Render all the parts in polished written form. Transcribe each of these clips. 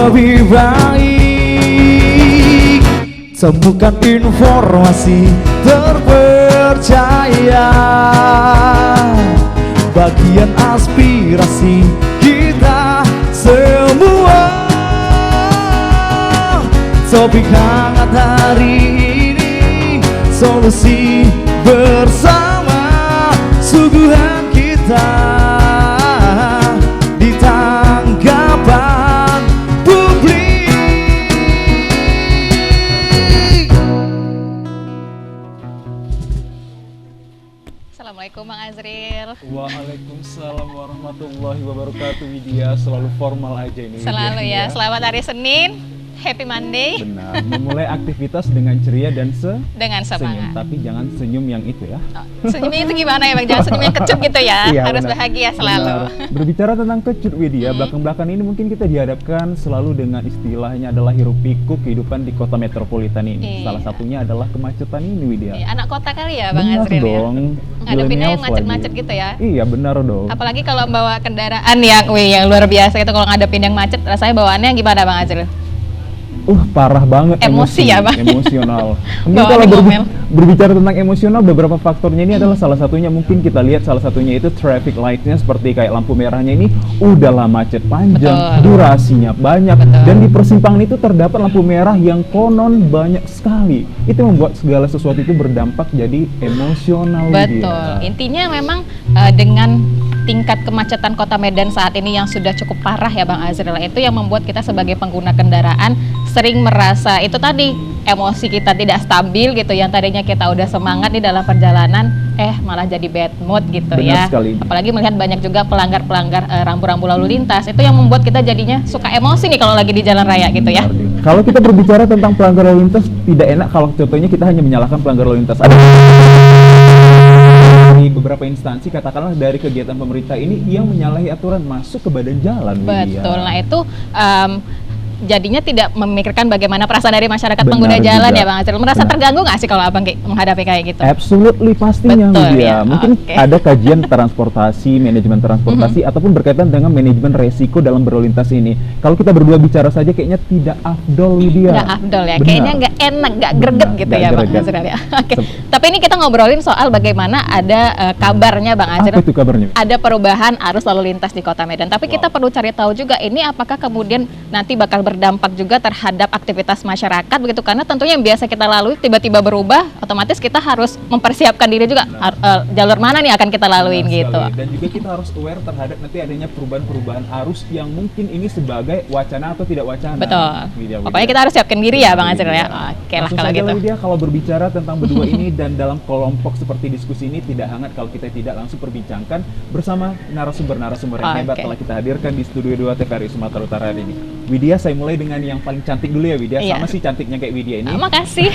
lebih baik. Temukan informasi terpercaya, bagian aspirasi kita semua. Topik hangat hari ini, solusi bersama, suguhan kita di tanggapan publik. Assalamualaikum Bang Azril. Waalaikumsalam warahmatullahi wabarakatuh. Widya selalu formal aja ini. Selalu ya. Selamat hari Senin. Happy Monday. Benar. Memulai aktivitas dengan ceria dan dengan semangat. senyum. Tapi jangan senyum yang itu ya. Oh, senyumnya itu gimana ya Bang? Jangan senyum yang kecut gitu ya. Iya, Harus benar. bahagia selalu. Benar. Berbicara tentang kecut Widya, belakang-belakang ini mungkin kita dihadapkan selalu dengan istilahnya adalah hiruk pikuk kehidupan di kota metropolitan ini. Iya. Salah satunya adalah kemacetan ini Widya. Anak kota kali ya Bang Benar Azril dong. ya. Ngadepinnya yang Millennials macet-macet lagi. gitu ya. Iya benar dong. Apalagi kalau bawa kendaraan yang luar biasa itu, kalau ngadepin yang macet rasanya bawaannya gimana Bang Azril? Parah banget Emosi ya, Bang? Emosional. Mungkin Bawaannya kalau ngomel. berbicara tentang emosional, beberapa faktornya ini adalah salah satunya mungkin kita lihat salah satunya itu traffic light-nya, seperti kayak lampu merahnya ini udahlah macet panjang, Betul. durasinya banyak, Betul. dan di persimpangan itu terdapat lampu merah yang konon banyak sekali. Itu membuat segala sesuatu itu berdampak jadi emosional. Betul. Widya. Intinya memang dengan tingkat kemacetan kota Medan saat ini yang sudah cukup parah ya Bang Azril, itu yang membuat kita sebagai pengguna kendaraan sering merasa itu tadi, emosi kita tidak stabil gitu. Yang tadinya kita udah semangat di dalam perjalanan, malah jadi bad mood gitu. Benar ya. sekali. Apalagi melihat banyak juga pelanggar-pelanggar rambu-rambu lalu lintas, itu yang membuat kita jadinya suka emosi nih kalau lagi di jalan raya gitu ya. Kalau kita berbicara tentang pelanggar lalu lintas, tidak enak kalau contohnya kita hanya menyalahkan pelanggar lalu lintas. Ada dari beberapa instansi, katakanlah dari kegiatan pemerintah ini, yang menyalahi aturan masuk ke badan jalan. Widya. Betul. Nah itu jadinya tidak memikirkan bagaimana perasaan dari masyarakat Benar pengguna jalan juga. ya Bang Acil. Merasa Benar. terganggu nggak sih kalau Abang menghadapi kayak gitu? Absolutely, pastinya Betul, Widya. ya. Mungkin Oke. ada kajian transportasi, manajemen transportasi, ataupun berkaitan dengan manajemen resiko dalam berlalu lintas ini. Kalau kita berdua bicara saja kayaknya tidak afdol Widya. Nggak afdol ya, Benar. kayaknya nggak enak, nggak greget Benar, gitu nggak ya Bang greget. Azril ya. Oke. Tapi ini kita ngobrolin soal bagaimana ada kabarnya Bang Azril. Apa itu kabarnya? Ada perubahan arus lalu lintas di Kota Medan. Tapi kita perlu cari tahu juga ini apakah kemudian nanti bakal berdampak juga terhadap aktivitas masyarakat begitu, karena tentunya yang biasa kita lalui tiba-tiba berubah, otomatis kita harus mempersiapkan diri juga jalur mana nih akan kita laluin Benar gitu. sekali. Dan juga kita harus aware terhadap nanti adanya perubahan-perubahan arus yang mungkin ini sebagai wacana atau tidak wacana. Betul. Widya. Pokoknya kita harus siapkan diri ya Bang Widya. Azril ya. Oke lah Langsung kalau saja gitu. Widya, kalau berbicara tentang berdua ini dan dalam kelompok seperti diskusi ini tidak hangat kalau kita tidak langsung perbincangkan bersama narasumber-narasumber yang hebat Oke. telah kita hadirkan di Studio 2 TVRI Sumatera Utara hari ini. Widya, saya mulai dengan yang paling cantik dulu ya Widya. Iya. Sama sih cantiknya kayak Widya ini. Makasih.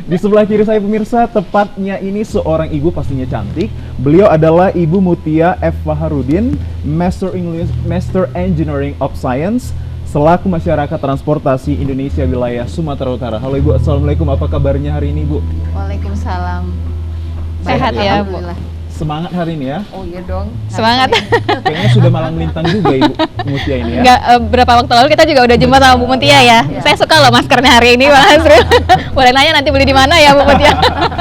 Di sebelah kiri saya pemirsa, tepatnya ini seorang ibu pastinya cantik. Beliau adalah Ibu Mutia F. Faharudin, Master Engineering of Science, selaku Masyarakat Transportasi Indonesia Wilayah Sumatera Utara. Halo Ibu, Assalamualaikum, apa kabarnya hari ini Ibu? Waalaikumsalam. Sehat ya, Bu. Alhamdulillah. Semangat hari ini ya? Oh iya dong. Semangat. Kayaknya sudah malang melintang juga Ibu Mutia ini ya? Enggak, berapa waktu lalu kita juga udah jumpa sama Bu Mutia ya. Saya suka loh maskernya hari ini Bang Azril. Boleh nanya nanti beli di mana ya Bu Mutia?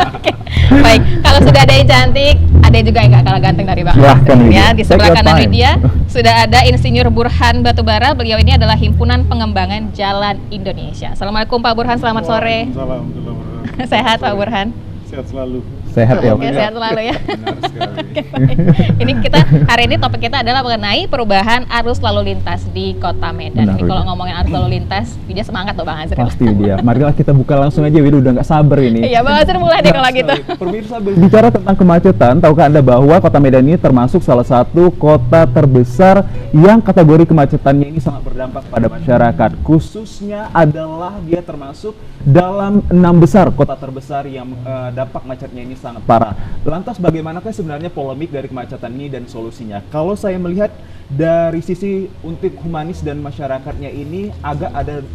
Oke. Baik, kalau sudah ada yang cantik, ada juga yang nggak kalah ganteng dari Bang Silahkan, Azril Widya. ya. Di sebelah Take your kanan time. Widya sudah ada Insinyur Burhan Batubara. Beliau ini adalah Himpunan Pengembangan Jalan Indonesia. Assalamualaikum Pak Burhan, selamat sore. Waalaikumsalam. Sehat Pak Burhan? Sehat selalu. Sehat ya? Oke, sehat selalu ya. Benar sekali. Oke, baik. Ini kita hari ini topik kita adalah mengenai perubahan arus lalu lintas di Kota Medan. Benar, Ini kalau Widya. ngomongin arus lalu lintas, Widya semangat loh Bang Azril. Pasti Widya. Marilah kita buka langsung aja Widya, udah nggak sabar ini. Iya Bang Azril mulai deh kalau gitu. Pemirsa, berbicara tentang kemacetan, tahukah Anda bahwa Kota Medan ini termasuk salah satu kota terbesar yang kategori kemacetannya ini sangat berdampak pada masyarakat. Khususnya adalah dia termasuk dalam 6 besar kota terbesar yang dampak macetnya ini sangat parah. Lantas bagaimanakah sebenarnya polemik dari kemacetan ini dan solusinya? Kalau saya melihat dari sisi untuk humanis dan masyarakatnya ini agak ada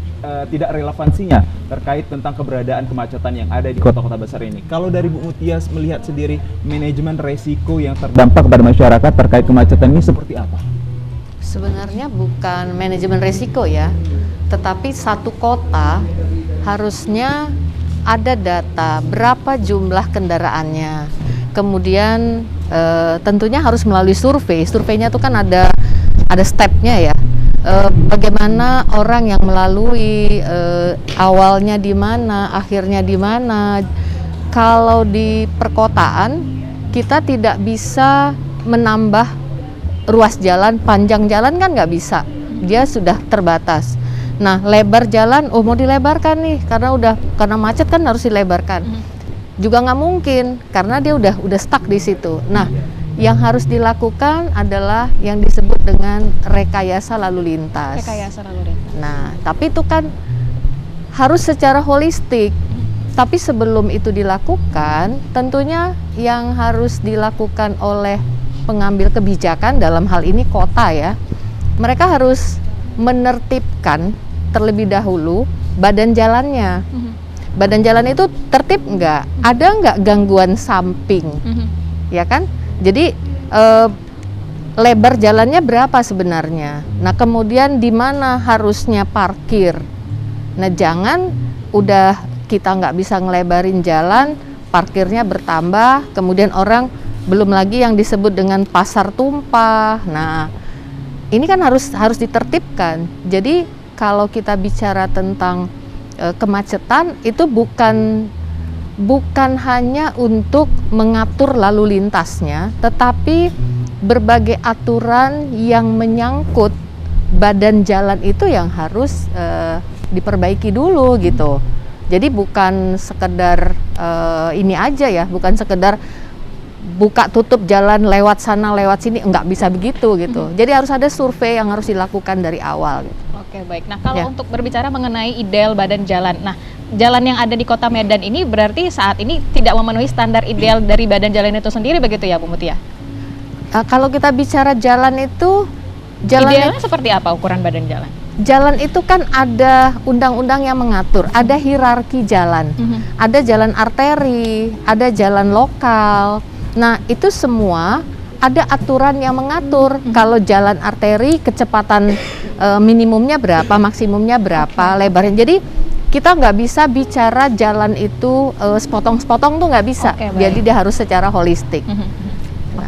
tidak relevansinya terkait tentang keberadaan kemacetan yang ada di kota-kota besar ini. Kalau dari Bu Mutia melihat sendiri manajemen resiko yang terdampak pada masyarakat terkait kemacetan ini seperti apa? Sebenarnya bukan manajemen risiko ya, tetapi satu kota harusnya ada data berapa jumlah kendaraannya. Kemudian tentunya harus melalui survei. Surveinya itu kan ada stepnya ya. Bagaimana orang yang melalui awalnya di mana, akhirnya di mana. Kalau di perkotaan kita tidak bisa menambah ruas jalan, panjang jalan kan nggak bisa, dia sudah terbatas. Nah, lebar jalan, mau dilebarkan nih, karena macet kan harus dilebarkan. Juga nggak mungkin, karena dia udah stuck di situ. Nah, yang harus dilakukan adalah yang disebut dengan rekayasa lalu lintas. Rekayasa lalu lintas. Nah, tapi itu kan harus secara holistik. Tapi sebelum itu dilakukan, tentunya yang harus dilakukan oleh pengambil kebijakan dalam hal ini kota ya, mereka harus menertibkan terlebih dahulu badan jalannya. Badan jalan itu tertib nggak? Ada nggak gangguan samping? Ya kan? Jadi lebar jalannya berapa sebenarnya? Nah, kemudian di mana harusnya parkir? Nah, jangan udah kita nggak bisa ngelebarin jalan, parkirnya bertambah, kemudian orang belum lagi yang disebut dengan pasar tumpah. Nah, ini kan harus ditertibkan. Jadi kalau kita bicara tentang kemacetan itu bukan hanya untuk mengatur lalu lintasnya, tetapi berbagai aturan yang menyangkut badan jalan itu yang harus diperbaiki dulu gitu. Jadi bukan sekedar ini aja ya, bukan sekedar buka tutup jalan lewat sana lewat sini, nggak bisa begitu gitu. Jadi harus ada survei yang harus dilakukan dari awal gitu. Oke, baik. Nah, kalau untuk berbicara mengenai ideal badan jalan, nah jalan yang ada di Kota Medan ini berarti saat ini tidak memenuhi standar ideal dari badan jalan itu sendiri, begitu ya Bu Mutia? Kalau kita bicara jalan itu, idealnya seperti apa ukuran badan jalan? Jalan itu kan ada undang-undang yang mengatur, ada hierarki jalan, ada jalan arteri, ada jalan lokal. Nah, itu semua ada aturan yang mengatur. Kalau jalan arteri kecepatan minimumnya berapa, maksimumnya berapa, lebarnya. Jadi kita nggak bisa bicara jalan itu sepotong-sepotong tuh nggak bisa. Jadi dia harus secara holistik.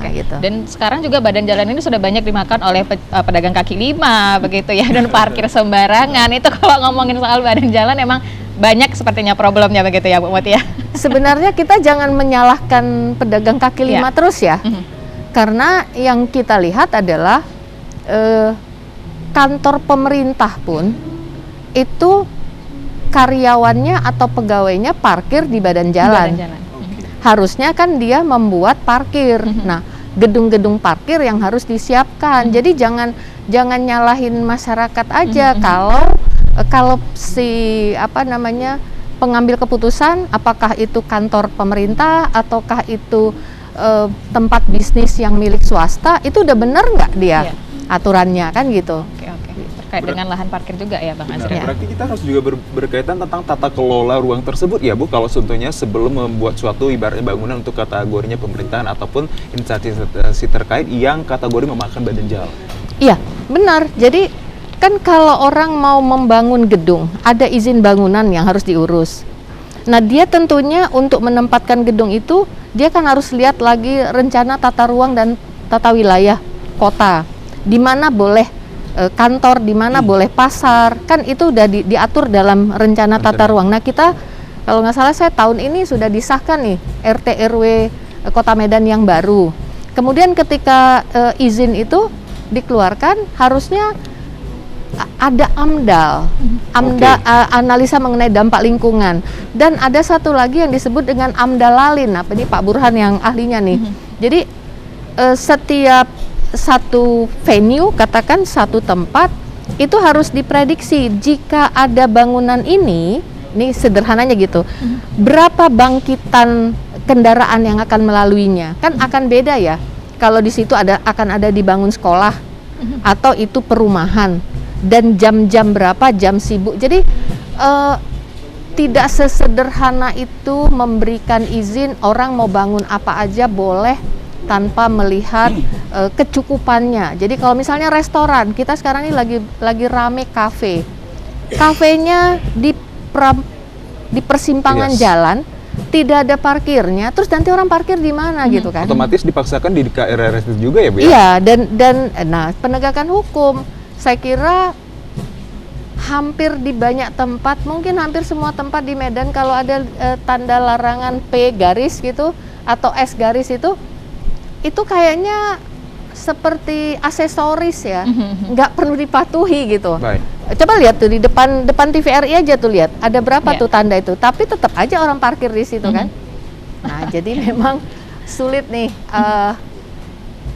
Gitu. Dan sekarang juga badan jalan ini sudah banyak dimakan oleh pedagang kaki lima begitu ya, dan parkir sembarangan. Itu kalau ngomongin soal badan jalan emang banyak sepertinya problemnya begitu ya Bu Mutia. Sebenarnya kita jangan menyalahkan pedagang kaki lima terus ya. Karena yang kita lihat adalah kantor pemerintah pun itu karyawannya atau pegawainya parkir di badan jalan. Harusnya kan dia membuat parkir. Nah, gedung-gedung parkir yang harus disiapkan. Jadi jangan nyalahin masyarakat aja. Kalau si pengambil keputusan, apakah itu kantor pemerintah ataukah itu tempat bisnis yang milik swasta, itu udah benar nggak dia aturannya kan gitu. Terkait dengan lahan parkir juga ya Bang Azri. Berarti kita harus juga berkaitan tentang tata kelola ruang tersebut ya Bu, kalau contohnya sebelum membuat suatu ibaratnya bangunan untuk kategorinya pemerintahan ataupun instansi terkait yang kategori memakan badan jalan. Iya, benar. Jadi kan kalau orang mau membangun gedung, ada izin bangunan yang harus diurus. Nah, dia tentunya untuk menempatkan gedung itu, dia kan harus lihat lagi rencana tata ruang dan tata wilayah kota. Di mana boleh kantor, di mana boleh pasar, kan itu udah diatur dalam rencana tata ruang. Nah, kita kalau nggak salah saya tahun ini sudah disahkan nih RT RW Kota Medan yang baru. Kemudian ketika izin itu dikeluarkan, harusnya ada AMDAL, analisa mengenai dampak lingkungan, dan ada satu lagi yang disebut dengan AMDAL Lalin. Nah, ini Pak Burhan yang ahlinya nih. Jadi setiap satu venue, katakan satu tempat, itu harus diprediksi jika ada bangunan ini sederhananya gitu, berapa bangkitan kendaraan yang akan melaluinya, kan akan beda ya. Kalau di situ akan ada dibangun sekolah atau itu perumahan, dan jam-jam berapa, jam sibuk. Jadi tidak sesederhana itu memberikan izin orang mau bangun apa aja boleh, tanpa melihat kecukupannya. Jadi kalau misalnya restoran, kita sekarang ini lagi rame kafe. Kafenya di persimpangan Yes. jalan, tidak ada parkirnya, terus nanti orang parkir di mana gitu kan? Otomatis dipaksakan di KRRS itu juga ya Bu ya? Iya, dan nah penegakan hukum saya kira hampir di banyak tempat, mungkin hampir semua tempat di Medan kalau ada tanda larangan P garis gitu atau S garis itu kayaknya seperti aksesoris ya, nggak perlu dipatuhi gitu. Baik. Coba lihat tuh di depan TVRI aja tuh, lihat ada berapa Ya. tuh tanda itu, tapi tetap aja orang parkir di situ kan. Nah jadi memang sulit nih,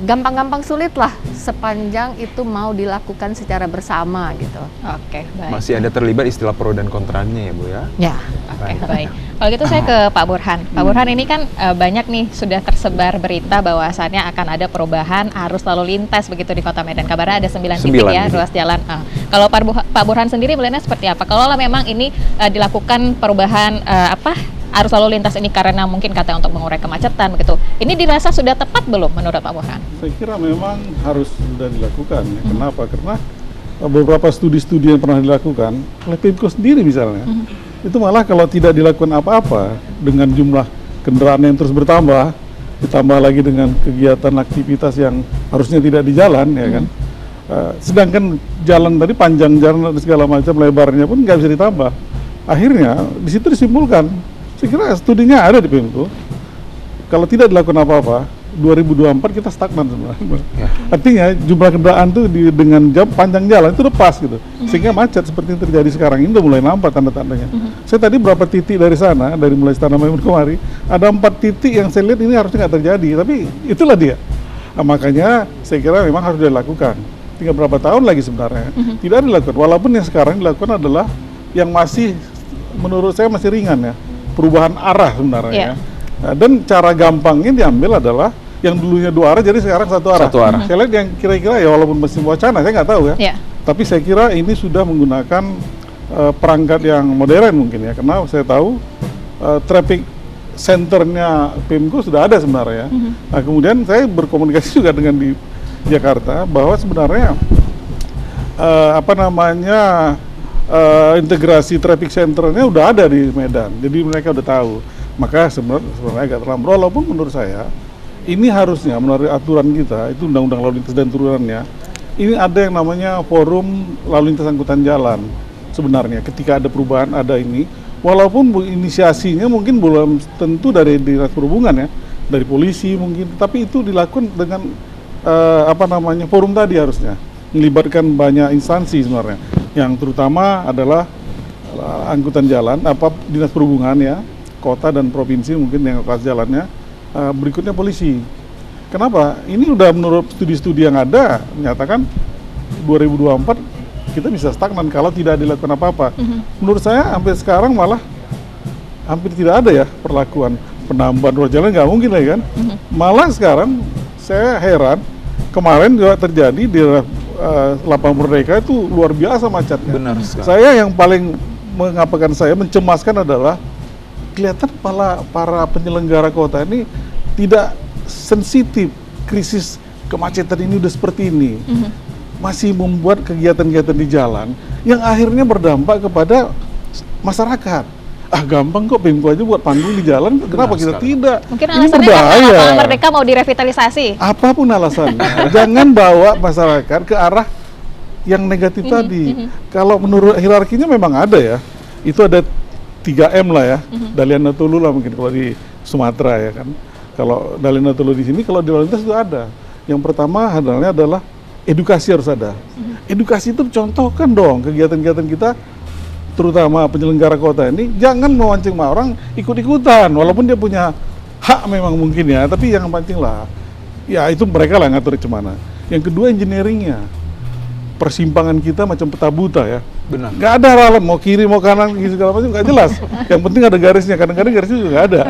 gampang-gampang sulit lah sepanjang itu mau dilakukan secara bersama gitu. Oke, baik. Masih ada terlibat istilah pro dan kontranya ya Bu ya? Ya. Oke, baik. Kalau gitu saya ke Pak Burhan. Pak Burhan, ini kan banyak nih sudah tersebar berita bahwasannya akan ada perubahan arus lalu lintas begitu di Kota Medan. Kabarnya ada 9 titik ya, titik. ruas jalan. Kalau Pak Burhan sendiri melihatnya seperti apa? Kalau memang ini dilakukan perubahan arus lalu lintas ini karena mungkin katanya untuk mengurai kemacetan begitu. Ini dirasa sudah tepat belum menurut Pak Burhan? Saya kira memang harus sudah dilakukan. Ya. Kenapa? Karena beberapa studi-studi yang pernah dilakukan oleh Pemko sendiri misalnya, itu malah kalau tidak dilakukan apa-apa dengan jumlah kendaraan yang terus bertambah, ditambah lagi dengan kegiatan aktivitas yang harusnya tidak di jalan, ya kan. Sedangkan jalan tadi panjang jalan dan segala macam lebarnya pun nggak bisa ditambah. Akhirnya di situ disimpulkan, saya kira studinya ada di Pemko. Kalau tidak dilakukan apa-apa, 2024 kita stagnan sebenarnya. Artinya jumlah kendaraan tuh dengan panjang jalan itu udah pas gitu. Sehingga macet seperti yang terjadi sekarang ini udah mulai nampak tanda-tandanya. Saya tadi berapa titik dari sana, dari mulai Istana Maimun kemari, ada 4 titik yang saya lihat ini harusnya nggak terjadi, tapi itulah dia. Nah, makanya saya kira memang harus dilakukan. Tinggal berapa tahun lagi sebenarnya tidak dilakukan. Walaupun yang sekarang dilakukan adalah yang masih menurut saya masih ringan ya, perubahan arah sebenarnya ya. Nah, dan cara gampangnya diambil adalah yang dulunya 2 arah jadi sekarang 1 arah. Satu arah. Saya lihat yang kira-kira ya walaupun masih wacana, saya nggak tahu ya. Ya. Tapi saya kira ini sudah menggunakan perangkat yang modern mungkin ya, karena saya tahu traffic centernya Pemko sudah ada sebenarnya. Nah kemudian saya berkomunikasi juga dengan di Jakarta bahwa sebenarnya integrasi traffic centernya udah ada di Medan, jadi mereka udah tahu. Maka sebenarnya agak terlambat, walaupun menurut saya ini harusnya menurut aturan kita itu Undang-Undang Lalu Lintas dan turunannya, ini ada yang namanya forum lalu lintas angkutan jalan. Sebenarnya ketika ada perubahan ada ini, walaupun inisiasinya mungkin belum tentu dari Dinas Perhubungan ya, dari polisi mungkin, tapi itu dilakukan dengan forum tadi harusnya melibatkan banyak instansi sebenarnya, yang terutama adalah angkutan jalan, Dinas Perhubungan ya, kota dan provinsi mungkin yang operasi jalannya, berikutnya polisi. Kenapa? Ini udah menurut studi-studi yang ada menyatakan 2024 kita bisa stagnan kalau tidak dilakukan apa-apa. Menurut saya sampai sekarang malah hampir tidak ada ya perlakuan penambahan ruas jalan, nggak mungkin lagi kan. Malah sekarang saya heran, kemarin juga terjadi di Lapangan Merdeka itu luar biasa macetnya. Benar sekali. Saya yang paling mencemaskan adalah kelihatan para penyelenggara kota ini tidak sensitif krisis kemacetan ini udah seperti ini. Masih membuat kegiatan-kegiatan di jalan yang akhirnya berdampak kepada masyarakat. Gampang kok Pemko aja buat panggung di jalan, kenapa kita tidak? Mungkin Ini alasannya karena berbahaya. Lapangan Merdeka mau direvitalisasi. Apapun alasannya, jangan bawa masyarakat ke arah yang negatif tadi. Kalau menurut hierarkinya memang ada ya, itu ada 3M lah ya, Dalian Natulu lah mungkin kalau di Sumatera ya kan. Kalau Dalian Natulu di sini, kalau di lalu lintas itu ada. Yang pertama adalah edukasi harus ada. Edukasi itu contohkan dong kegiatan-kegiatan kita, terutama penyelenggara kota ini, jangan memancing orang ikut-ikutan, walaupun dia punya hak memang mungkin ya, tapi jangan pancing lah. Ya itu mereka lah yang ngatur kemana. Yang kedua engineeringnya, persimpangan kita macam peta buta ya. Benar. Nggak ada ralan, mau kiri mau kanan segala macam nggak jelas. Yang penting ada garisnya, kadang-kadang garisnya juga nggak ada.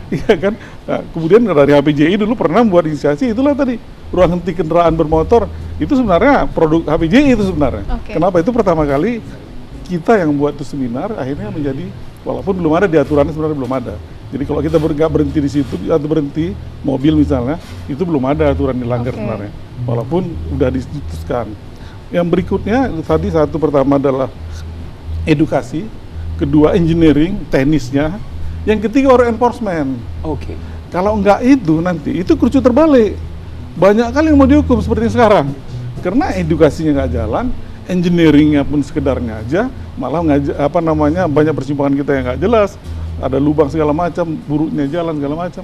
Iya kan. Nah, kemudian dari HPJI dulu pernah buat inisiasi itulah tadi ruang henti kendaraan bermotor, itu sebenarnya produk HPJI itu sebenarnya. Kenapa? Itu pertama kali kita yang buat itu seminar, akhirnya menjadi, walaupun belum ada di aturannya sebenarnya belum ada. Jadi kalau kita nggak berhenti di situ atau berhenti mobil misalnya, itu belum ada aturan dilanggar Oke. sebenarnya, walaupun udah diputuskan. Yang berikutnya tadi satu pertama adalah edukasi, kedua engineering, teknisnya, yang ketiga baru enforcement. Oke. Kalau enggak itu nanti itu kerucut terbalik. Banyak kali yang mau dihukum seperti sekarang. Karena edukasinya nggak jalan, engineeringnya pun sekedarnya aja, malah banyak persimpangan kita yang nggak jelas, ada lubang segala macam, buruknya jalan segala macam.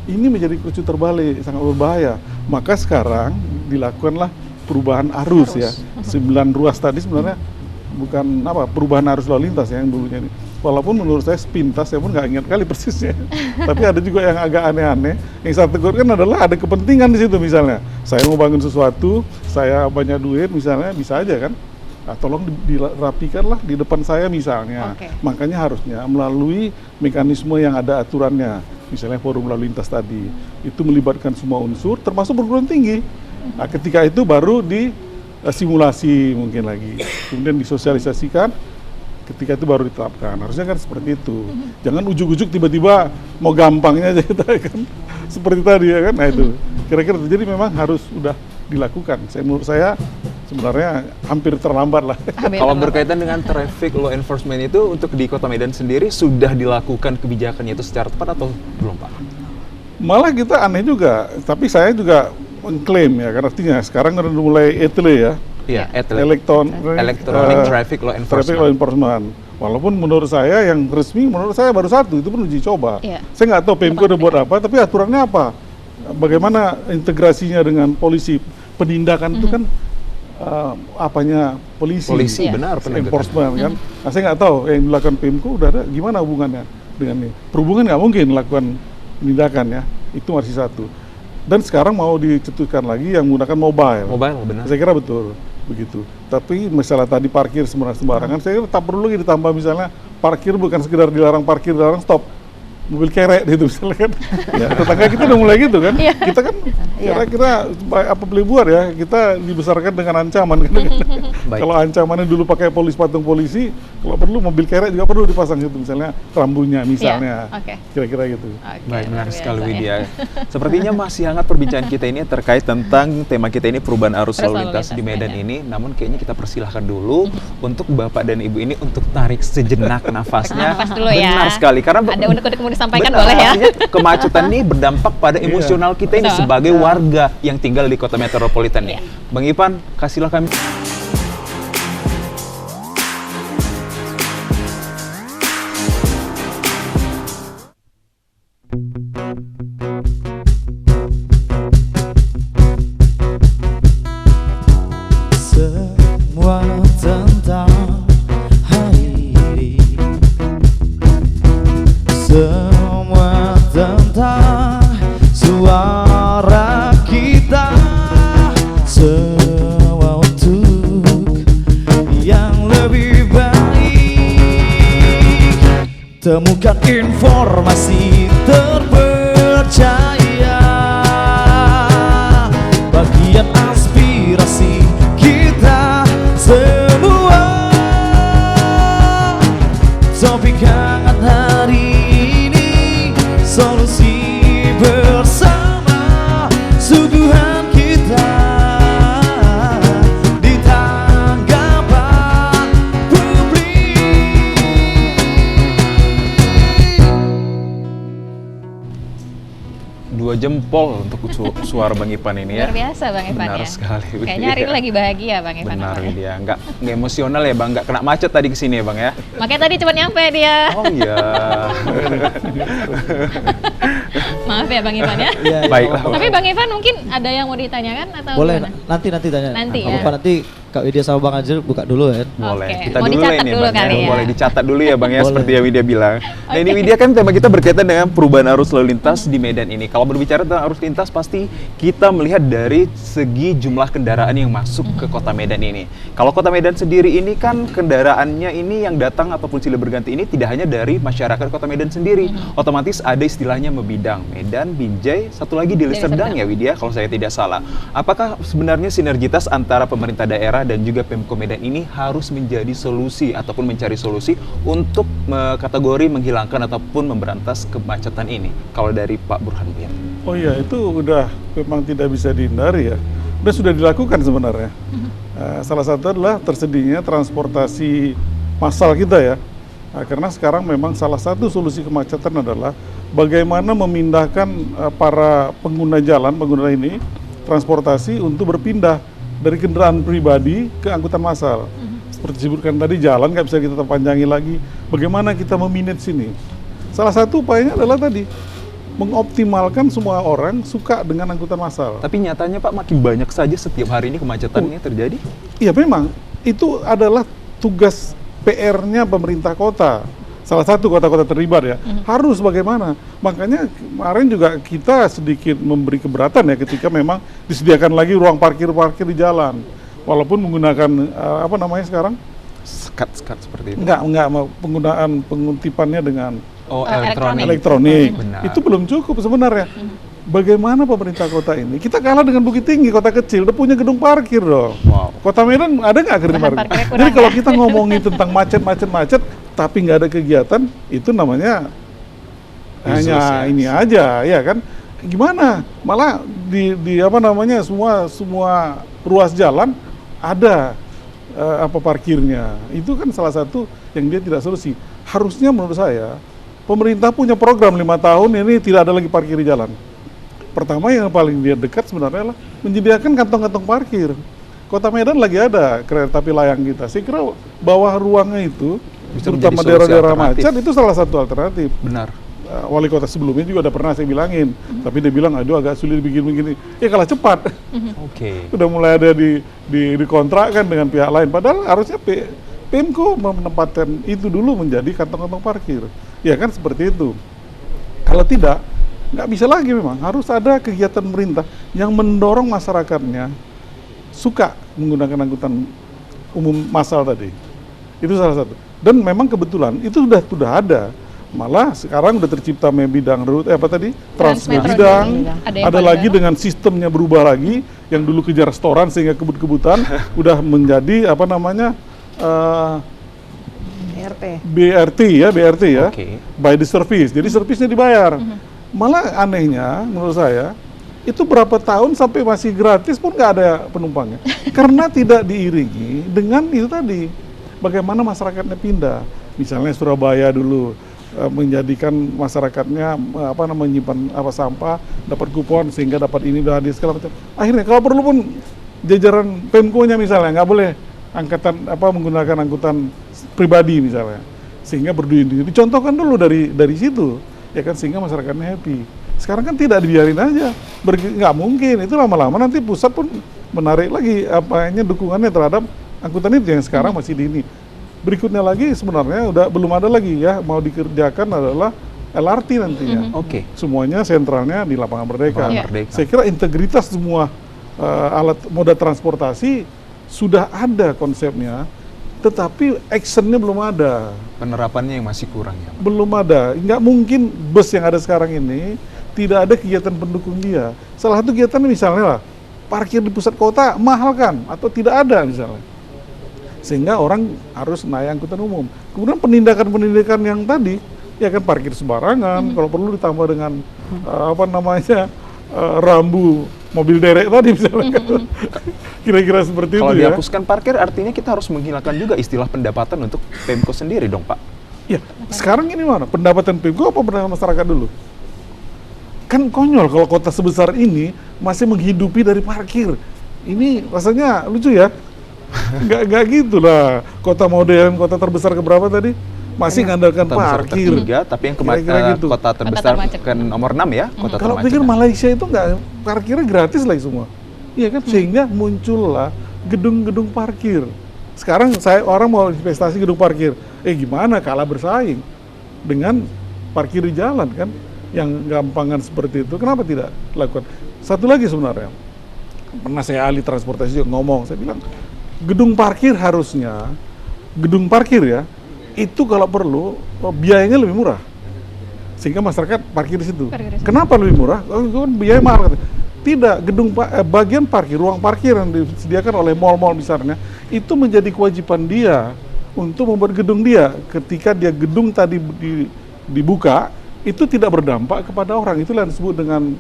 Ini menjadi kerucut terbalik, sangat berbahaya. Maka sekarang dilakukanlah perubahan arus. Ya. 9 ruas tadi sebenarnya bukan perubahan arus lalu lintas ya, yang dulunya ini. Walaupun menurut saya sepintas, saya pun nggak ingat kali persisnya. Tapi ada juga yang agak aneh-aneh. Yang saya tegurkan adalah ada kepentingan di situ misalnya. Saya mau bangun sesuatu, saya banyak duit misalnya, bisa aja kan. Tolong dirapikanlah di depan saya misalnya. Oke. Makanya harusnya melalui mekanisme yang ada aturannya. Misalnya forum lalu lintas tadi. Itu melibatkan semua unsur, termasuk perguruan tinggi. Nah, ketika itu baru simulasi mungkin lagi. Kemudian disosialisasikan. Ketika itu baru diterapkan, harusnya kan seperti itu. Jangan ujuk-ujuk tiba-tiba mau gampangnya aja kita kan seperti tadi ya kan. Nah itu kira-kira jadi memang harus sudah dilakukan. Menurut saya sebenarnya hampir terlambat lah. Kalau berkaitan dengan traffic law enforcement itu untuk di Kota Medan sendiri sudah dilakukan kebijakannya itu secara tepat atau belum, Pak? Malah kita aneh juga, tapi saya juga mengklaim ya, karena artinya sekarang udah mulai ETLE ya. Iya, eh, Electronic Traffic Law Traffic Law Enforcement. Enforcement. Walaupun menurut saya yang resmi, menurut saya baru satu, itu pun uji coba. Iya. Saya nggak tahu PMK udah buat apa, tapi aturannya apa? Bagaimana integrasinya dengan polisi? Penindakan itu kan apanya polisi? Polisi, Iya. benar, penegakan. Enforcement kan? Nah, saya nggak tahu yang dilakukan PMK udah ada gimana hubungannya dengan ini? Perhubungan nggak mungkin melakukan penindakan ya, itu masih satu. Dan sekarang mau dicetuskan lagi yang menggunakan mobile. Mobile, benar. Saya kira betul begitu. Tapi masalah tadi parkir sembarangan, saya kira tak perlu lagi ditambah misalnya parkir bukan sekedar dilarang parkir, dilarang stop. Mobil kerek gitu misalnya kan. Ya, tetangga kita udah mulai gitu kan. Kita kan kira-kira apa boleh buat ya, kita dibesarkan dengan ancaman kan. Baik. Kalau ancamannya dulu pakai patung polisi, kalau perlu mobil kerek juga perlu dipasang gitu misalnya rambunya misalnya. Iya, oke. Kira-kira gitu. Oke, Baik, menarik luar sekali biasa, Widya. Sepertinya masih hangat perbincangan kita ini terkait tentang tema kita ini perubahan arus lalu lintas di Medan ini. Namun kayaknya kita persilahkan dulu untuk Bapak dan Ibu ini untuk tarik sejenak nafasnya. Nafas dulu ya. Benar sekali, karena Ada unek-unek mau disampaikan benar, boleh ya. artinya kemacetan ini berdampak pada emosional kita ini Betul. sebagai warga yang tinggal di kota metropolitan ini. Iya. Bang Ipan, kasihlah kami. Semua tentang hari ini, semua tentang suara kita, semua untuk yang lebih baik. Temukan informasi terpercaya, bagian aspirasi kita semua. Topik hangat hari ini, solusi bersama, suguhan kita di tanggapan publik. 2 jempol untuk suara Bang Ipan ini ya. Luar biasa Bang Ipan Benar ya. sekali, Kayaknya hari ini Widya. lagi bahagia Bang Ipan. Benar namanya. dia, nggak emosional ya Bang, nggak kena macet tadi kesini ya Bang ya. Makanya tadi cuma nyampe dia. Oh iya. Maaf ya Bang Ipan ya. Iya, Baiklah. Tapi Bang Ipan mungkin ada yang mau ditanyakan atau boleh gimana? nanti tanya. Nanti Nggak ya. apa-apa, nanti Kak Widya sama Bang Azril buka dulu ya. Boleh. Oke. Kita Mau dulu dicatat ini dulu Bang kali ya. Boleh dicatat dulu ya Bang ya, Boleh. seperti yang Widya bilang. Nah ini Widya, kan tema kita berkaitan dengan perubahan arus lalu lintas di Medan ini. Kalau berbicara tentang arus lintas, pasti kita melihat dari segi jumlah kendaraan yang masuk ke kota Medan ini. Kalau kota Medan sendiri ini kan kendaraannya ini yang datang ataupun silih berganti ini tidak hanya dari masyarakat kota Medan sendiri. Otomatis ada istilahnya Mebidang, Medan, Binjai, satu lagi di Deli Serdang ya Widya, kalau saya tidak salah. Apakah sebenarnya sinergitas antara pemerintah daerah dan juga Pemko Medan ini harus menjadi solusi ataupun mencari solusi untuk kategori menghilangkan ataupun memberantas kemacetan ini. Kalau dari Pak Burhan, Bu, ya. Oh iya, itu udah memang tidak bisa dihindari ya. Sudah dilakukan sebenarnya. Salah satu adalah tersedianya transportasi massal kita ya. Karena sekarang memang salah satu solusi kemacetan adalah bagaimana memindahkan para pengguna jalan, pengguna ini, transportasi untuk berpindah dari kendaraan pribadi ke angkutan massal. Seperti disebutkan tadi, jalan nggak bisa kita panjangi lagi. Bagaimana kita memanage sini? Salah satu upayanya adalah tadi, mengoptimalkan semua orang suka dengan angkutan massal. Tapi nyatanya Pak, makin banyak saja setiap hari ini kemacetan ini terjadi. Iya memang, itu adalah tugas PR-nya pemerintah kota. Salah satu kota-kota terlibat ya, harus bagaimana. Makanya kemarin juga kita sedikit memberi keberatan ya ketika memang disediakan lagi ruang parkir-parkir di jalan. Walaupun menggunakan, apa namanya sekarang? Sekat-sekat seperti itu. Enggak, penggunaan pengutipannya dengan elektronik. Benar. Itu belum cukup sebenarnya. Bagaimana pemerintah kota ini? Kita kalah dengan Bukit Tinggi, kota kecil, udah punya gedung parkir dong. Wow. Kota Medan ada nggak gedung parkir? Jadi kalau kita ngomongin tentang macet, tapi nggak ada kegiatan, itu namanya hanya ini aja, ya kan? Gimana? Malah di apa namanya semua ruas jalan ada apa parkirnya. Itu kan salah satu yang dia tidak solusi. Harusnya menurut saya pemerintah punya program 5 tahun ini tidak ada lagi parkir di jalan. Pertama yang paling dia dekat sebenarnya adalah menyediakan kantong-kantong parkir. Kota Medan lagi ada kereta api layang kita. Saya kira bawah ruangnya itu, bisa terutama daerah-daerah macet, itu salah satu alternatif. Benar. Wali kota sebelumnya juga udah pernah saya bilangin, tapi dia bilang, aduh agak sulit begini-begini. Ya kalah cepat. Oke. Udah mulai ada dikontrakkan dengan pihak lain. Padahal harusnya Pemko menempatkan itu dulu menjadi kantong-kantong parkir. Ya kan seperti itu. Kalau tidak, nggak bisa lagi memang. Harus ada kegiatan pemerintah yang mendorong masyarakatnya suka menggunakan angkutan umum massal tadi. Itu salah satu. Dan memang kebetulan itu sudah ada. Malah sekarang udah tercipta bidang rute Transmetro bidang. Ada lagi dengan sistemnya berubah lagi, yang dulu kejar restoran sehingga kebut-kebutan udah menjadi apa namanya BRT ya, Okay. by the service. Jadi servisnya dibayar. Malah anehnya menurut saya itu berapa tahun sampai masih gratis pun nggak ada penumpangnya, karena tidak diiringi dengan itu tadi. Bagaimana masyarakatnya pindah? Misalnya Surabaya dulu menjadikan masyarakatnya menyimpan sampah, dapat kupon sehingga dapat ini udah hadis segala macam. Akhirnya kalau perlu pun jajaran Pemko-nya misalnya nggak boleh menggunakan angkutan pribadi misalnya, sehingga berdiri. Dicontohkan dulu dari situ, ya kan, sehingga masyarakatnya happy. Sekarang kan tidak dibiarin aja, nggak mungkin. Itu lama-lama nanti pusat pun menarik lagi dukungannya terhadap angkutan itu yang sekarang masih di ini. Berikutnya lagi sebenarnya belum ada lagi ya, mau dikerjakan adalah LRT nantinya. Oke. Semuanya sentralnya di Lapangan Merdeka. Merdeka. Saya kira integritas semua alat moda transportasi sudah ada konsepnya, tetapi actionnya belum ada. Penerapannya yang masih kurang ya. Belum ada. Nggak mungkin bus yang ada sekarang ini tidak ada kegiatan pendukung dia. Salah satu kegiatan misalnya lah, parkir di pusat kota mahal kan, atau tidak ada misalnya. Sehingga orang harus naik angkutan umum. Kemudian penindakan yang tadi, ya kan, parkir sembarangan, kalau perlu ditambah dengan rambu mobil derek tadi misalnya. Kira-kira seperti Kalau itu ya. dihapuskan parkir artinya kita harus menghilangkan juga istilah pendapatan untuk Pemko sendiri dong, Pak. Ya, sekarang ini mana? Pendapatan Pemko apa pendapatan masyarakat dulu? Kan konyol kalau kota sebesar ini masih menghidupi dari parkir. Ini rasanya lucu ya. Nggak gitu lah. Kota modern, kota terbesar keberapa tadi? Masih ngandalkan Kota besar parkir. ketiga, tapi yang Kira-kira gitu. kota terbesar termacet. ke nomor 6 ya, kota Kalau termacet. pikir Malaysia itu nggak, parkirnya gratis lagi semua. Iya kan? Sehingga muncullah gedung-gedung parkir. Sekarang orang mau investasi gedung parkir. Gimana kalah bersaing dengan parkir di jalan kan? Yang gampangan seperti itu. Kenapa tidak lakukan? Satu lagi sebenarnya. Pernah saya ahli transportasi juga ngomong, saya bilang gedung parkir ya, itu kalau perlu biayanya lebih murah, sehingga masyarakat parkir di situ. Kenapa lebih murah? Oh, itu kan biaya mahal. Tidak, bagian parkir, ruang parkir yang disediakan oleh mal-mal misalnya, itu menjadi kewajiban dia untuk membuat gedung dia. Ketika dia gedung tadi dibuka, itu tidak berdampak kepada orang. Itulah yang disebut dengan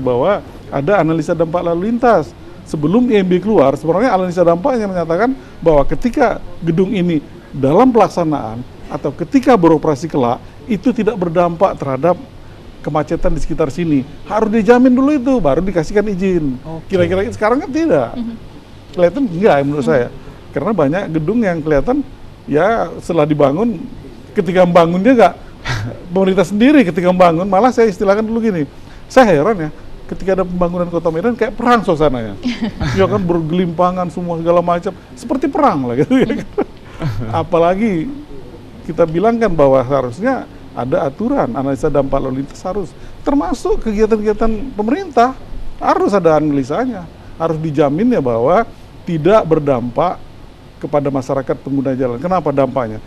bahwa ada analisa dampak lalu lintas. Sebelum IMB keluar, sebenarnya analisa dampaknya menyatakan bahwa ketika gedung ini dalam pelaksanaan atau ketika beroperasi kelak, itu tidak berdampak terhadap kemacetan di sekitar sini. Harus dijamin dulu itu, baru dikasihkan izin. Kira-kira sekarang kan tidak. Kelihatan enggak menurut saya. Karena banyak gedung yang kelihatan ya setelah dibangun, ketika membangunnya enggak pemerintah sendiri ketika membangun, malah saya istilahkan dulu gini. Saya heran ya, ketika ada pembangunan Kota Medan kayak perang suasananya. Ya kan bergelimpangan semua segala macam, seperti perang lah gitu. Apalagi kita bilang kan bahwa harusnya ada aturan analisa dampak lalu lintas, harus termasuk kegiatan-kegiatan pemerintah harus ada analisanya, harus dijamin ya bahwa tidak berdampak kepada masyarakat pengguna jalan. Kenapa dampaknya?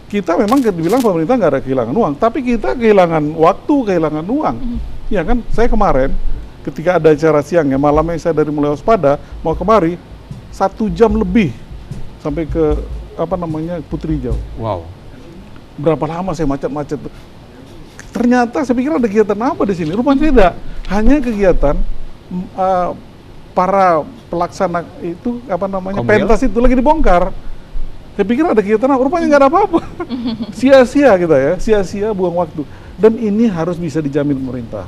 Kita memang dibilang pemerintah nggak ada kehilangan uang, tapi kita kehilangan waktu, kehilangan uang. Ya kan, saya kemarin ketika ada acara siang ya, malamnya saya dari mulai waspada mau kemari 1 jam lebih sampai ke Putri Hijau. Wow. Berapa lama saya macet-macet. Ternyata saya pikir ada kegiatan apa di sini. Rupanya tidak. Hanya kegiatan para pelaksana itu pentas itu lagi dibongkar. Saya pikir ada kegiatan apa. Rupanya nggak ada apa-apa. Sia-sia kita ya. Sia-sia buang waktu. Dan ini harus bisa dijamin pemerintah.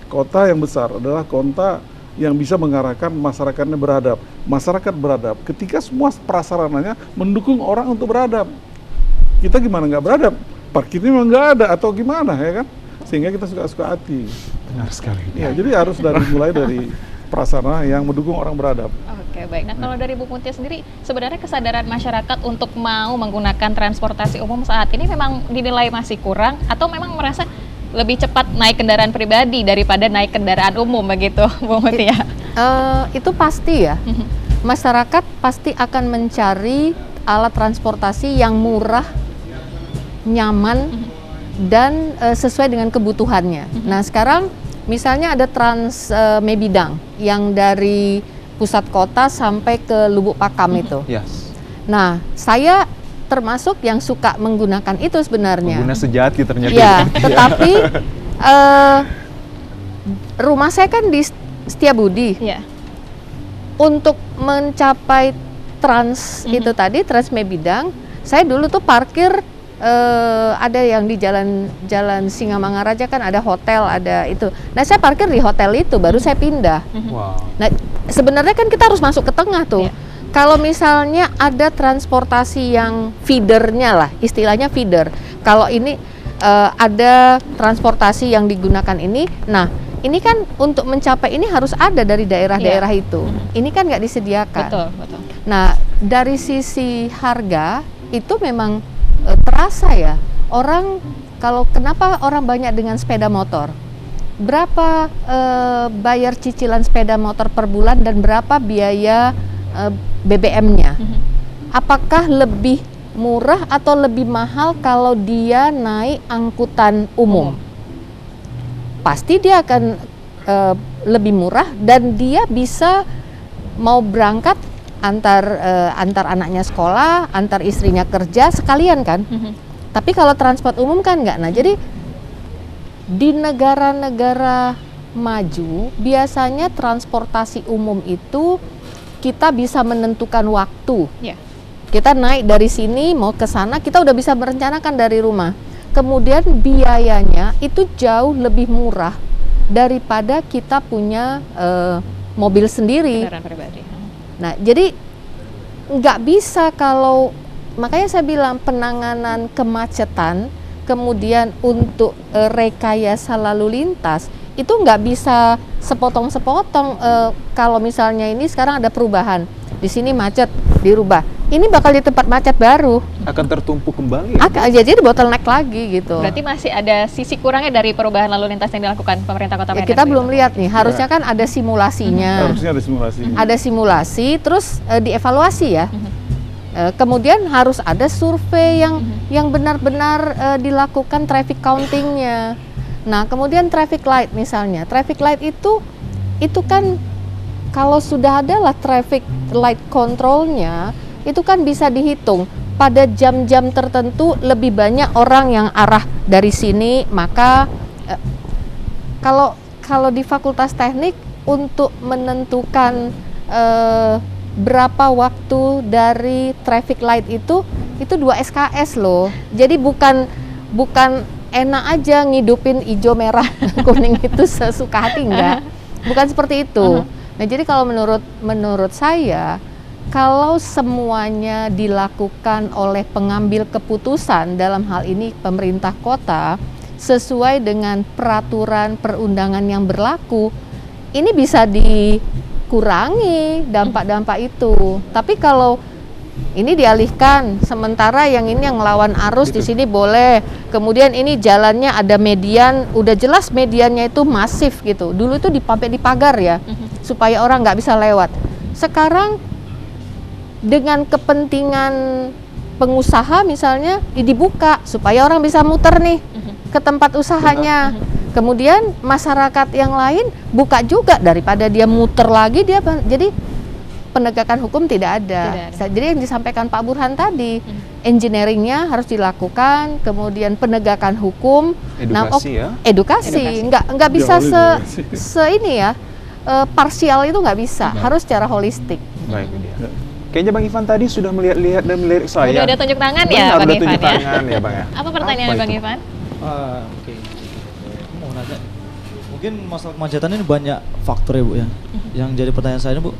Kota yang besar adalah kota yang bisa mengarahkan masyarakatnya beradab. Masyarakat beradab ketika semua prasarananya mendukung orang untuk beradab. Kita gimana nggak beradab? Parkirnya memang nggak ada atau gimana ya kan? Sehingga kita suka-suka hati. Benar sekali. Ya, jadi harus mulai dari prasarana yang mendukung orang beradab. Oke, baik. Nah, kalau dari Bu Mutia sendiri, sebenarnya kesadaran masyarakat untuk mau menggunakan transportasi umum saat ini memang dinilai masih kurang, atau memang merasa lebih cepat naik kendaraan pribadi daripada naik kendaraan umum begitu, Bu Mutia? Itu pasti ya. Masyarakat pasti akan mencari alat transportasi yang murah, nyaman, dan sesuai dengan kebutuhannya. Nah, sekarang misalnya ada Trans Mebidang yang dari pusat kota sampai ke Lubuk Pakam itu. Yes. Nah, saya termasuk yang suka menggunakan itu sebenarnya. Pengguna sejati ternyata. Ya, tetapi rumah saya kan di Setiabudi. Iya. Untuk mencapai Trans itu tadi, Trans Mebidang, saya dulu tuh parkir ada yang di jalan Singamangaraja kan ada hotel, ada itu. Nah, saya parkir di hotel itu, baru saya pindah. Wow. Nah, sebenarnya kan kita harus masuk ke tengah tuh. Kalau misalnya ada transportasi yang feedernya lah, istilahnya feeder. Kalau ini ada transportasi yang digunakan ini, nah ini kan untuk mencapai ini harus ada dari daerah-daerah itu. Ini kan nggak disediakan. Betul, betul. Nah, dari sisi harga itu memang terasa ya. Orang kenapa orang banyak dengan sepeda motor? Berapa bayar cicilan sepeda motor per bulan dan berapa biaya BBM-nya? Apakah lebih murah atau lebih mahal kalau dia naik angkutan umum? Pasti dia akan lebih murah dan dia bisa mau berangkat antar anaknya sekolah, antar istrinya kerja sekalian kan. Tapi kalau transport umum kan enggak. Nah, jadi di negara-negara maju biasanya transportasi umum itu kita bisa menentukan waktu. Kita naik dari sini mau ke sana, kita udah bisa merencanakan dari rumah. Kemudian biayanya itu jauh lebih murah daripada kita punya mobil sendiri. Kendaraan pribadi. Nah, jadi nggak bisa makanya saya bilang penanganan kemacetan, kemudian untuk rekayasa lalu lintas, itu nggak bisa sepotong-sepotong. Kalau misalnya ini sekarang ada perubahan, di sini macet, dirubah. Ini bakal di tempat macet baru. Akan tertumpuk kembali. Jadi bottleneck lagi gitu. Berarti masih ada sisi kurangnya dari perubahan lalu lintas yang dilakukan pemerintah Kota Medan. Kita belum lihat nih, harusnya kan ada simulasinya. Harusnya ada simulasi. Ada simulasi, terus dievaluasi ya. Kemudian harus ada survei yang benar-benar dilakukan traffic countingnya. Nah, kemudian traffic light misalnya. Traffic light itu itu kan kalau sudah adalah traffic light controlnya, itu kan bisa dihitung pada jam-jam tertentu lebih banyak orang yang arah dari sini, maka kalau di Fakultas Teknik untuk menentukan berapa waktu dari traffic light itu 2 SKS loh. Jadi bukan enak aja ngidupin hijau merah kuning itu sesuka hati, enggak. Bukan seperti itu. Nah, jadi kalau menurut saya, kalau semuanya dilakukan oleh pengambil keputusan, dalam hal ini pemerintah kota, sesuai dengan peraturan perundangan yang berlaku, ini bisa dikurangi dampak-dampak itu. Tapi kalau ini dialihkan, sementara yang ini yang ngelawan arus di sini boleh, kemudian ini jalannya ada median, udah jelas mediannya itu masif gitu. Dulu itu sampai di pagar ya, supaya orang nggak bisa lewat. Sekarang dengan kepentingan pengusaha misalnya dibuka supaya orang bisa muter nih ke tempat usahanya. Kemudian masyarakat yang lain buka juga, daripada dia muter lagi dia. Jadi penegakan hukum tidak ada. Jadi yang disampaikan Pak Burhan tadi, engineeringnya harus dilakukan, kemudian penegakan hukum, edukasi. Nggak bisa ini ya, parsial itu nggak bisa, harus secara holistik. Baik, dia. Kayaknya Bang Ivan tadi sudah melihat dan melirik saya. Udah ada tunjuk tangan ya, Benar, Bang udah Ivan tunjuk ya. tangan ya, Bang ya. Apa pertanyaannya Bang Ivan? Oke. Mau nanya, mungkin masalah kemacetan ini banyak faktor ya Bu ya. Yang jadi pertanyaan saya Bu,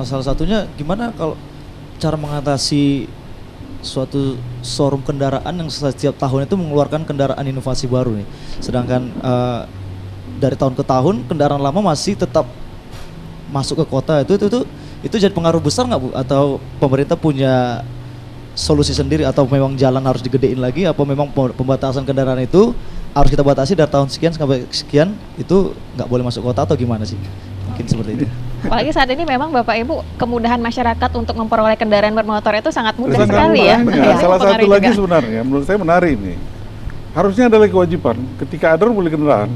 salah satunya gimana kalau cara mengatasi suatu showroom kendaraan yang setiap tahun itu mengeluarkan kendaraan inovasi baru nih. Sedangkan dari tahun ke tahun kendaraan lama masih tetap masuk ke kota, itu jadi pengaruh besar nggak Bu? Atau pemerintah punya solusi sendiri, atau memang jalan harus digedein lagi, apa memang pembatasan kendaraan itu harus kita batasi dari tahun sekian sampai sekian itu nggak boleh masuk kota, atau gimana sih? Mungkin seperti itu. Apalagi saat ini memang Bapak Ibu, kemudahan masyarakat untuk memperoleh kendaraan bermotor itu sangat mudah Sangat sekali ya. mudah, Iya, salah satu mempengaruhi lagi juga. sebenarnya menurut saya menarik ini. Harusnya adalah kewajiban ketika ada orang beli kendaraan,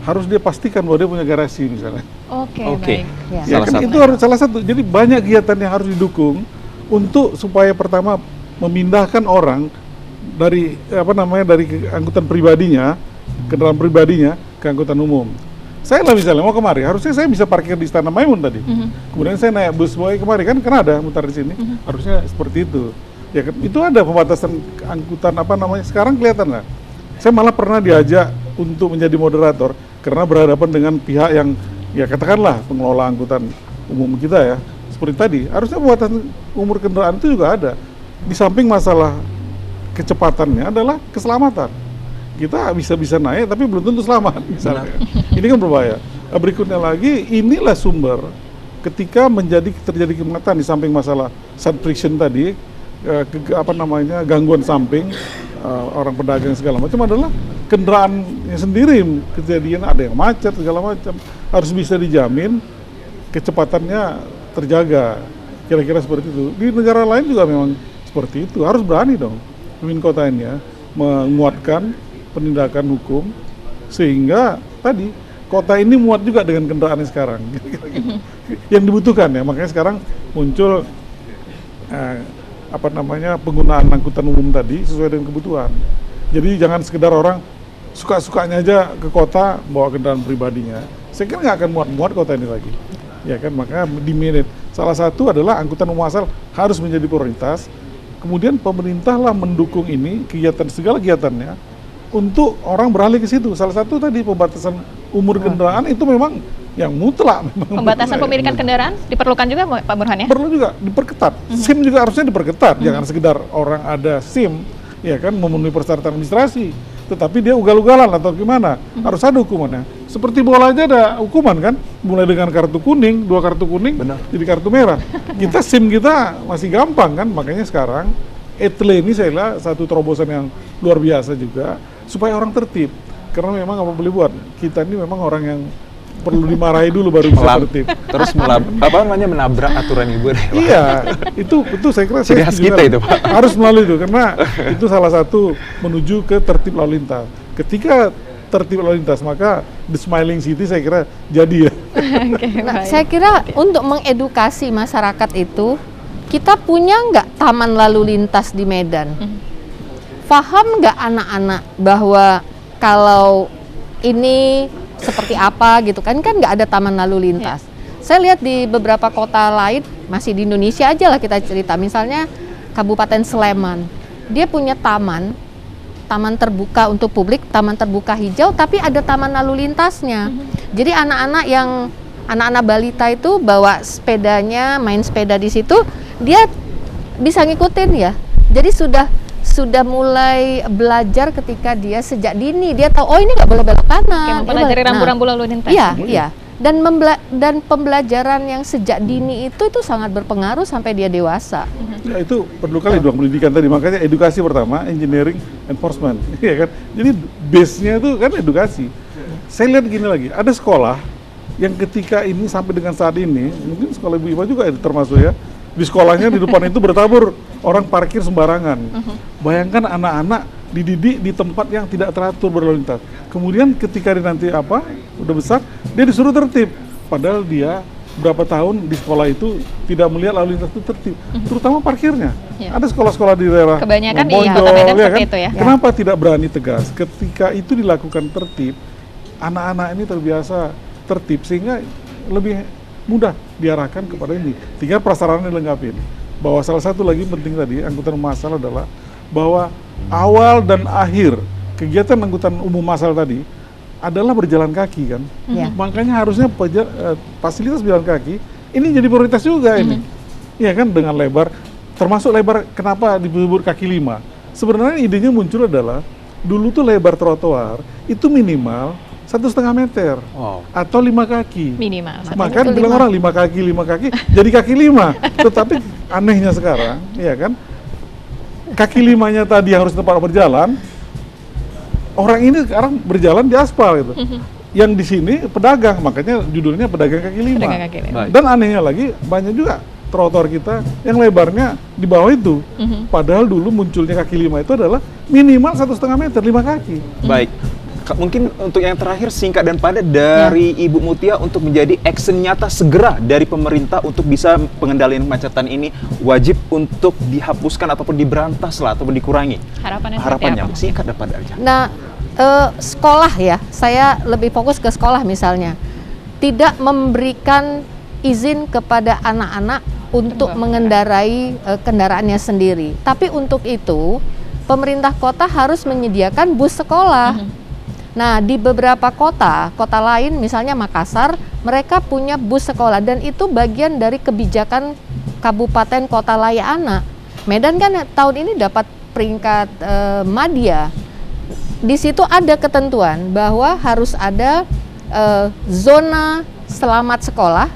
harus dia pastikan bahwa dia punya garasi misalnya. Oke, Oke. baik. Ya. Ya kan itu harus salah satu. Jadi banyak kegiatan yang harus didukung untuk supaya pertama memindahkan orang dari dari angkutan pribadinya, kendaraan pribadinya ke angkutan umum. Saya lah misalnya mau kemari, harusnya saya bisa parkir di Istana Maimun tadi. Kemudian saya naik bus boy kemari, kan ada mutar di sini. Harusnya seperti itu. Ya kan itu ada pembatasan angkutan sekarang kelihatan lah. Saya malah pernah diajak untuk menjadi moderator karena berhadapan dengan pihak yang ya katakanlah pengelola angkutan umum kita ya. Seperti tadi, harusnya pembatasan umur kendaraan itu juga ada. Di samping masalah kecepatannya adalah keselamatan. Kita bisa naik tapi belum tentu selamat misalnya. Ini kan berbahaya. Berikutnya lagi, inilah sumber ketika terjadi kemacetan di samping masalah side friction tadi, gangguan samping, orang pedagang segala macam adalah kendaraannya sendiri kejadian ada yang macet segala macam, harus bisa dijamin kecepatannya terjaga, kira-kira seperti itu. Di negara lain juga memang seperti itu, harus berani dong pemimpin kota ini ya menguatkan penindakan hukum sehingga tadi kota ini muat juga dengan kendaraan sekarang yang dibutuhkan ya. Makanya sekarang muncul penggunaan angkutan umum tadi sesuai dengan kebutuhan. Jadi jangan sekedar orang suka-sukanya aja ke kota bawa kendaraan pribadinya. Saya kira nggak akan muat-muat kota ini lagi. Ya kan, makanya di-manage. Salah satu adalah angkutan umum asal harus menjadi prioritas. Kemudian pemerintah lah mendukung ini segala kegiatannya untuk orang beralih ke situ. Salah satu tadi pembatasan umur kendaraan itu memang yang mutlak. Pembatasan pemilikan kendaraan diperlukan juga Pak Burhan ya? Perlu juga diperketat. SIM juga harusnya diperketat. Jangan sekedar orang ada SIM, ya kan, memenuhi persyaratan administrasi, tetapi dia ugal-ugalan atau gimana, harus ada hukumannya. Seperti bola aja ada hukuman kan, mulai dengan kartu kuning, 2 kartu kuning, jadi kartu merah. Kita SIM kita masih gampang kan, makanya sekarang ETLE ini saya lihat satu terobosan yang luar biasa juga, supaya orang tertib. Karena memang apa boleh buat, kita ini memang orang yang perlu dimarahi dulu baru bisa tertib. Terus menabrak aturan ibu deh, Pak. Iya, itu saya kira Ciri khas kita itu, Pak. harus melalui itu karena itu salah satu menuju ke tertib lalu lintas. Ketika tertib lalu lintas, maka The Smiling City saya kira jadi ya. Oke, Nah, baik. saya kira untuk mengedukasi masyarakat itu, kita punya nggak taman lalu lintas di Medan? Paham nggak anak-anak bahwa kalau ini seperti apa gitu kan nggak ada taman lalu lintas. Saya lihat di beberapa kota lain, masih di Indonesia aja lah kita cerita, misalnya Kabupaten Sleman, dia punya taman terbuka untuk publik, taman terbuka hijau, tapi ada taman lalu lintasnya. Jadi anak-anak balita itu bawa sepedanya, main sepeda di situ, dia bisa ngikutin ya. Jadi sudah mulai belajar ketika dia sejak dini, dia tahu oh ini nggak boleh belok Oke, kanan. mempelajari Nah, rambu-rambu lalu lintas. Iya, iya. Dan pembelajaran yang sejak dini itu sangat berpengaruh sampai dia dewasa. Ya, itu perlu kali dong pendidikan tadi, makanya edukasi pertama, engineering, enforcement, ya kan? Jadi base-nya itu kan edukasi. Saya lihat gini lagi, ada sekolah yang ketika ini sampai dengan saat ini, mungkin sekolah Ibu Iva juga itu termasuk ya, di sekolahnya di depan itu bertabur orang parkir sembarangan. Bayangkan anak-anak dididik di tempat yang tidak teratur berlalu lintas. Kemudian ketika dia nanti udah besar, dia disuruh tertib. Padahal dia berapa tahun di sekolah itu tidak melihat lalu lintas itu tertib, terutama parkirnya. Ya. Ada sekolah-sekolah di daerah Kebanyakan di Bonjol, Kota Medan ya seperti kan? itu ya. Kenapa tidak berani tegas? Ketika itu dilakukan tertib, anak-anak ini terbiasa tertib sehingga lebih mudah diarahkan kepada ini. Tinggal prasarana dilengkapi. Bahwa salah satu lagi penting tadi angkutan umum massal adalah bahwa awal dan akhir kegiatan angkutan umum massal tadi adalah berjalan kaki kan. Ya. Makanya harusnya fasilitas berjalan kaki ini jadi prioritas juga ini. Iya kan, dengan lebar, termasuk lebar kenapa disebut kaki lima. Sebenarnya idenya muncul adalah dulu tuh lebar trotoar itu minimal 1,5 meter atau 5 kaki. Minimal. Maka itu bilang 5. orang 5 kaki jadi kaki 5. Tetapi anehnya sekarang, ya kan, kaki 5-nya tadi harus tempat berjalan, orang ini sekarang berjalan di aspal gitu. Yang di sini pedagang, makanya judulnya pedagang kaki 5. Pedagang kaki lima. Baik. Dan anehnya lagi banyak juga trotoar kita yang lebarnya di bawah itu. Padahal dulu munculnya kaki 5 itu adalah minimal 1,5 meter, 5 kaki. Baik. Mungkin untuk yang terakhir singkat dan padat dari Ibu Mutia untuk menjadi action nyata segera dari pemerintah untuk bisa pengendalian kemacetan ini wajib untuk dihapuskan ataupun diberantas lah ataupun dikurangi. Harapannya Harapannya seperti apa? singkat dan padat aja. Nah, sekolah ya, saya lebih fokus ke sekolah misalnya. Tidak memberikan izin kepada anak-anak untuk mengendarai kendaraannya sendiri. Tapi untuk itu, pemerintah kota harus menyediakan bus sekolah. Nah, di beberapa kota lain misalnya Makassar, mereka punya bus sekolah dan itu bagian dari kebijakan kabupaten kota layak anak. Medan kan tahun ini dapat peringkat madya. Di situ ada ketentuan bahwa harus ada zona selamat sekolah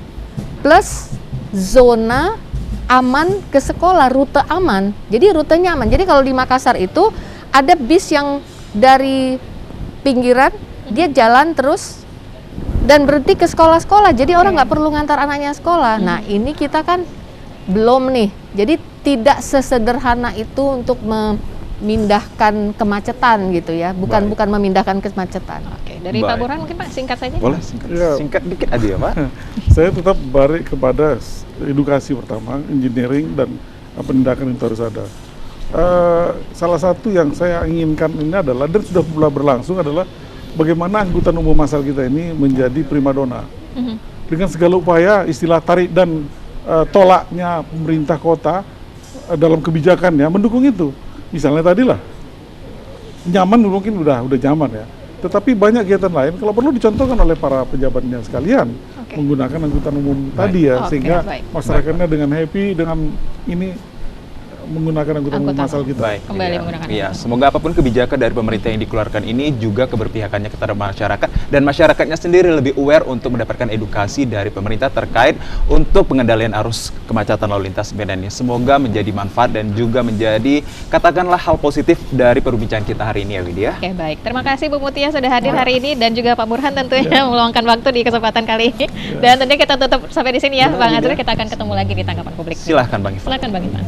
plus zona aman ke sekolah, rute aman. Jadi rutenya aman. Jadi kalau di Makassar itu ada bis yang dari pinggiran, dia jalan terus dan berhenti ke sekolah-sekolah. Jadi orang nggak perlu ngantar anaknya sekolah. Nah, ini kita kan belum nih. Jadi tidak sesederhana itu untuk memindahkan kemacetan gitu ya. Bukan memindahkan kemacetan. Oke, dari Pak Baik. Burhan mungkin Pak singkat saja. Boleh singkat, Ya. singkat dikit aja ya Pak. Saya tetap balik kepada edukasi pertama, engineering dan penindakan itu harus ada. Salah satu yang saya inginkan ini adalah dan sudah mulai berlangsung adalah bagaimana angkutan umum massal kita ini menjadi primadona dengan segala upaya istilah tarik dan tolaknya pemerintah kota dalam kebijakannya mendukung itu. Misalnya tadi lah nyaman mungkin udah nyaman ya, tetapi banyak kegiatan lain kalau perlu dicontohkan oleh para pejabatnya sekalian menggunakan angkutan umum tadi ya, Oke, sehingga baik. masyarakatnya dengan happy dengan ini menggunakan angkutan umum Angkutan massal kita. Baik. Kembali Iya. menggunakan Iya, angkutan. semoga apapun kebijakan dari pemerintah yang dikeluarkan ini juga keberpihakannya kepada masyarakat dan masyarakatnya sendiri lebih aware untuk mendapatkan edukasi dari pemerintah terkait untuk pengendalian arus kemacetan lalu lintas Medan ini. Semoga menjadi manfaat dan juga menjadi katakanlah hal positif dari perbincangan kita hari ini ya Widya. Oke, baik. Terima kasih Bu Mutia sudah hadir hari ini dan juga Pak Burhan tentunya meluangkan waktu di kesempatan kali ini. Dan tentunya kita tutup sampai di sini ya, Bang Azril. Kita akan ketemu lagi di tanggapan publik. Silahkan Bang Ivan. Silakan Bang Ivan.